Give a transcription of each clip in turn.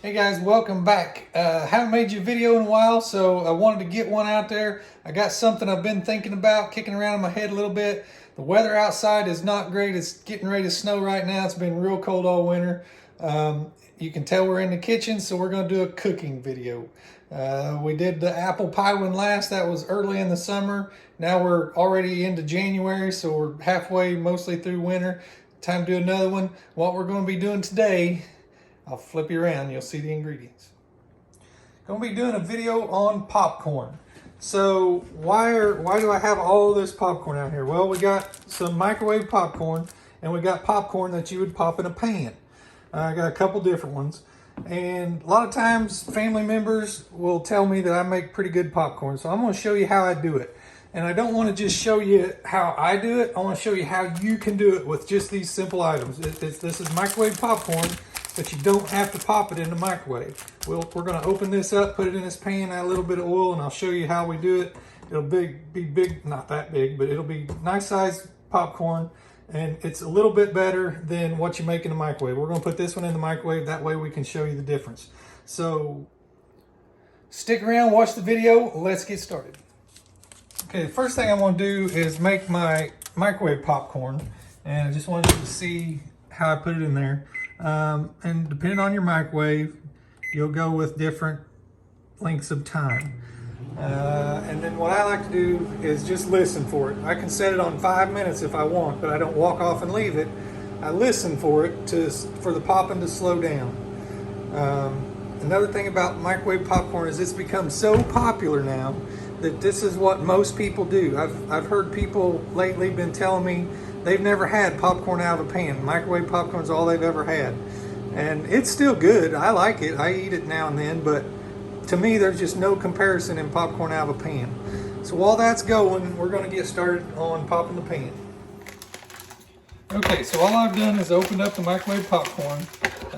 Hey guys, welcome back. Haven't made you a video in a while, so I wanted to get one out there. I got something I've been thinking about, kicking around in my head a little bit. The weather outside is not great. It's getting ready to snow right now. It's been real cold all winter. You can tell we're in the kitchen, so we're going to do a cooking video. We did the apple pie one last. That was early in the summer. Now we're already into January, so we're halfway, mostly through winter. Time to do another one. What we're going to be doing today, I'll flip you around, you'll see the ingredients. Going to be doing a video on popcorn. So why do I have all this popcorn out here? Well, we got some microwave popcorn, and we got popcorn that you would pop in a pan. I got a couple different ones. And a lot of times family members will tell me that I make pretty good popcorn. So I'm going to show you how I do it. And I don't want to just show you how I do it. I want to show you how you can do it with just these simple items. This is microwave popcorn, but you don't have to pop it in the microwave. We're going to open this up, put it in this pan, add a little bit of oil, and I'll show you how we do it. It'll be big, not that big, but it'll be nice sized popcorn, and it's a little bit better than what you make in the microwave. We're going to put this one in the microwave, that way we can show you the difference. So stick around, watch the video, let's get started. Okay, the first thing I want to do is make my microwave popcorn, and I just wanted you to see how I put it in there. And depending on your microwave, you'll go with different lengths of time. And then what I like to do is just listen for it. I can set it on 5 minutes if I want, but I don't walk off and leave it. I listen for it for the popping to slow down. Another thing about microwave popcorn is it's become so popular now that this is what most people do. I've heard people lately been telling me they've never had popcorn out of a pan. Microwave popcorn's all they've ever had. And it's still good. I like it. I eat it now and then, but to me, there's just no comparison in popcorn out of a pan. So while that's going, we're going to get started on popping the pan. Okay, so all I've done is opened up the microwave popcorn.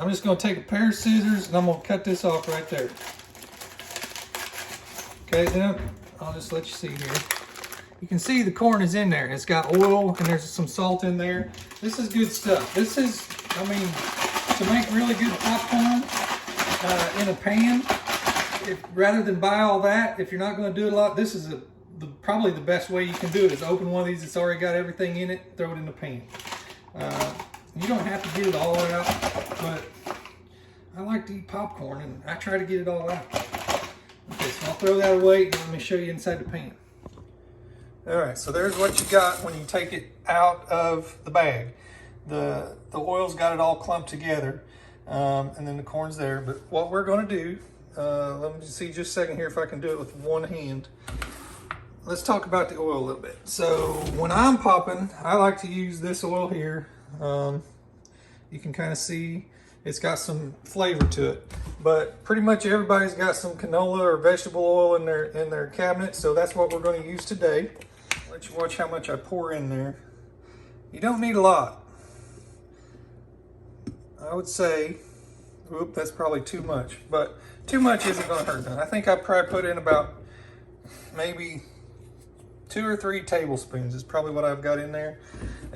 I'm just going to take a pair of scissors and I'm going to cut this off right there. Okay, then I'll just let you see here. You can see the corn is in there. It's got oil and there's some salt in there. This is good stuff. This is, I mean, to make really good popcorn in a pan, rather than buy all that, if you're not going to do it a lot, this is probably the best way you can do it is open one of these that's already got everything in it, throw it in the pan. You don't have to get it all out, but I like to eat popcorn and I try to get it all out. Okay, so I'll throw that away and let me show you inside the pan. All right, so there's what you got when you take it out of the bag. The oil's got it all clumped together, and then the corn's there. But what we're going to do, let me see just a second here if I can do it with one hand. Let's talk about the oil a little bit. So when I'm popping, I like to use this oil here. You can kind of see it's got some flavor to it. But pretty much everybody's got some canola or vegetable oil in their cabinet, so that's what we're going to use today. Let you watch how much I pour in there. You don't need a lot. I would say, whoop, that's probably too much, but too much isn't going to hurt none. I think I probably put in about maybe 2 or 3 tablespoons is probably what I've got in there,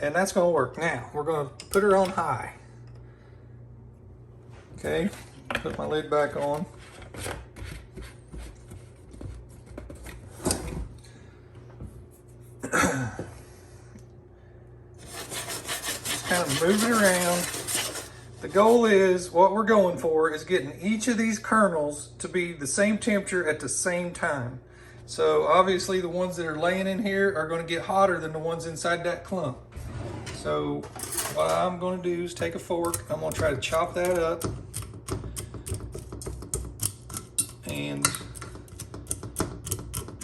and that's going to work. Now we're going to put her on high. Okay, put my lid back on. Just kind of move it around. The goal is, what we're going for is getting each of these kernels to be the same temperature at the same time. So obviously the ones that are laying in here are going to get hotter than the ones inside that clump. So what I'm going to do is take a fork. I'm going to try to chop that up. And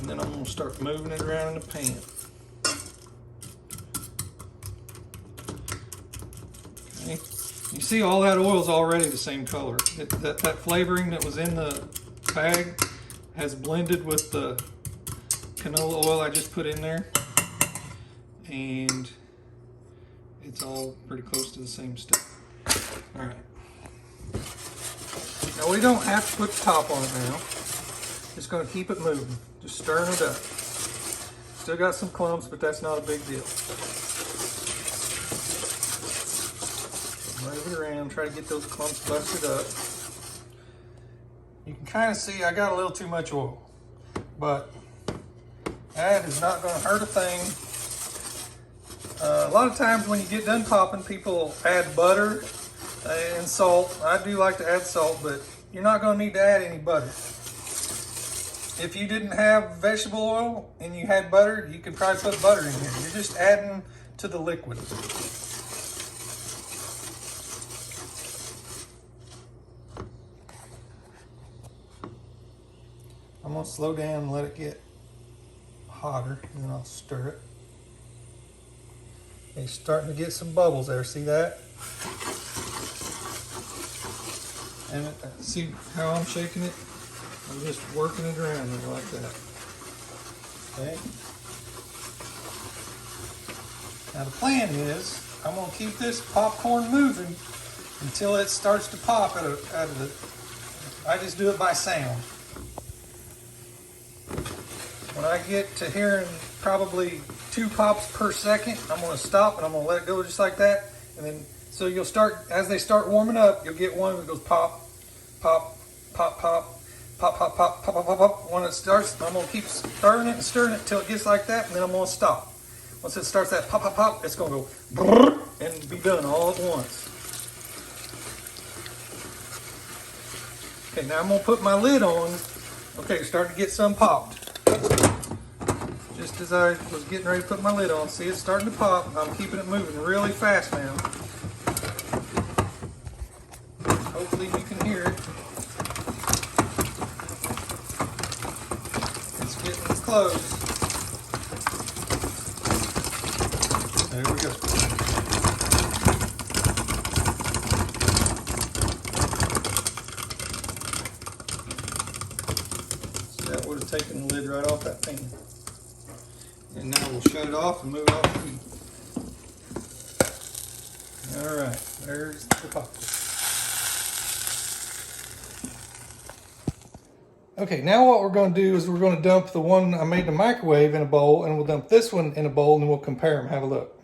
then I'm going to start moving it around in the pan. Okay. You see all that oil is already the same color. That flavoring that was in the bag has blended with the canola oil I just put in there. And it's all pretty close to the same stuff. All right. Now we don't have to put the top on it now. Just going to keep it moving. Just stirring it up. Still got some clumps, but that's not a big deal. Move it around, try to get those clumps busted up. can kind of see I got a little too much oil, but that is not going to hurt a thing. A lot of times when you get done popping, people add butter and salt. I do like to add salt, but you're not going to need to add any butter. If you didn't have vegetable oil and you had butter, you could probably put butter in here. You're just adding to the liquid. I'm going to slow down and let it get hotter, and then I'll stir it. It's starting to get some bubbles there, see that? And see how I'm shaking it? I'm just working it around there like that. Okay? Now the plan is, I'm going to keep this popcorn moving until it starts to pop out of the, I just do it by sound. When I get to hearing probably 2 pops per second, I'm going to stop and I'm going to let it go just like that. And then, so you'll start, as they start warming up, you'll get one that goes pop, pop, pop, pop, pop, pop, pop, pop, pop, pop, pop. When it starts, I'm going to keep stirring it and stirring it until it gets like that, and then I'm going to stop. Once it starts that pop, pop, pop, it's going to go and be done all at once. Okay, now I'm going to put my lid on. Okay, starting to get some popped. Just as I was getting ready to put my lid on, see it's starting to pop. I'm keeping it moving really fast now. Hopefully you can hear it. It's getting close. There we go. See, that would have taken the lid right off that pan. And now we'll shut it off and move off the heat. All right, there's the popcorn. Okay, now what we're going to do is we're going to dump the one I made in the microwave in a bowl, and we'll dump this one in a bowl, and we'll compare them. Have a look.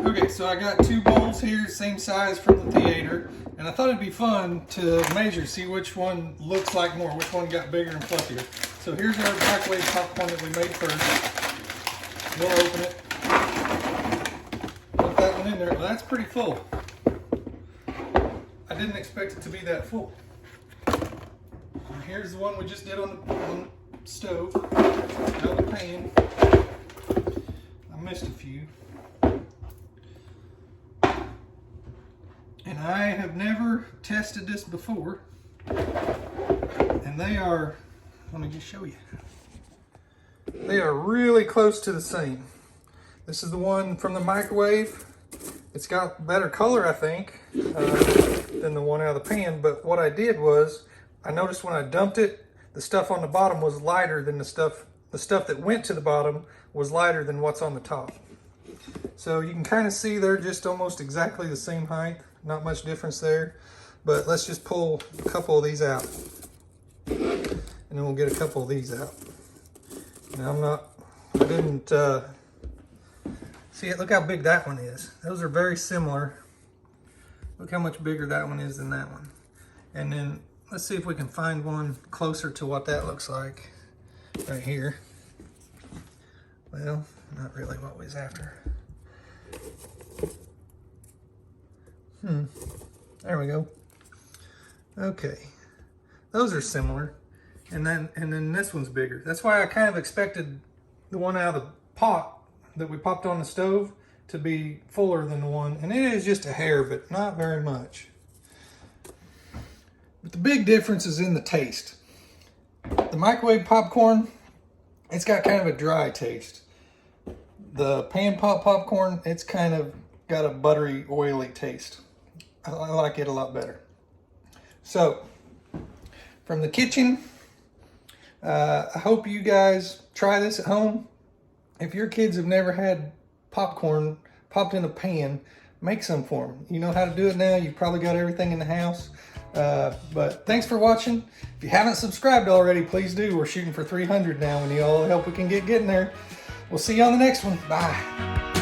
Okay, so I got 2 bowls here, same size from the theater, and I thought it'd be fun to measure, see which one looks like more, which one got bigger and fluffier. So here's our microwave popcorn that we made first. We'll open it. Put that one in there. Well, that's pretty full. I didn't expect it to be that full. And here's the one we just did on the stove, out of the pan. I missed a few. And I have never tested this before. And they are, let me just show you. They are really close to the same. This is the one from the microwave. It's got better color, I think, than the one out of the pan. But what I did was, I noticed when I dumped it, the stuff on the bottom was lighter than the stuff that went to the bottom was lighter than what's on the top. So you can kind of see they're just almost exactly the same height. Not much difference there. But let's just pull a couple of these out. And then we'll get a couple of these out. Now I didn't, see it, look how big that one is. Those are very similar. Look how much bigger that one is than that one. And then let's see if we can find one closer to what that looks like right here. Well, not really what we was after. There we go. Okay. Those are similar. And then this one's bigger. That's why I kind of expected the one out of the pot that we popped on the stove to be fuller than the one. And it is just a hair, but not very much. But the big difference is in the taste. The microwave popcorn, it's got kind of a dry taste. The pan pop popcorn, it's kind of got a buttery, oily taste. I like it a lot better. So, from the kitchen, I hope you guys try this at home. If your kids have never had popcorn popped in a pan, make some for them. You know how to do it now. You've probably got everything in the house. But thanks for watching. If you haven't subscribed already, please do. We're shooting for 300 now. We need all the help we can get getting there. We'll see you on the next one. Bye.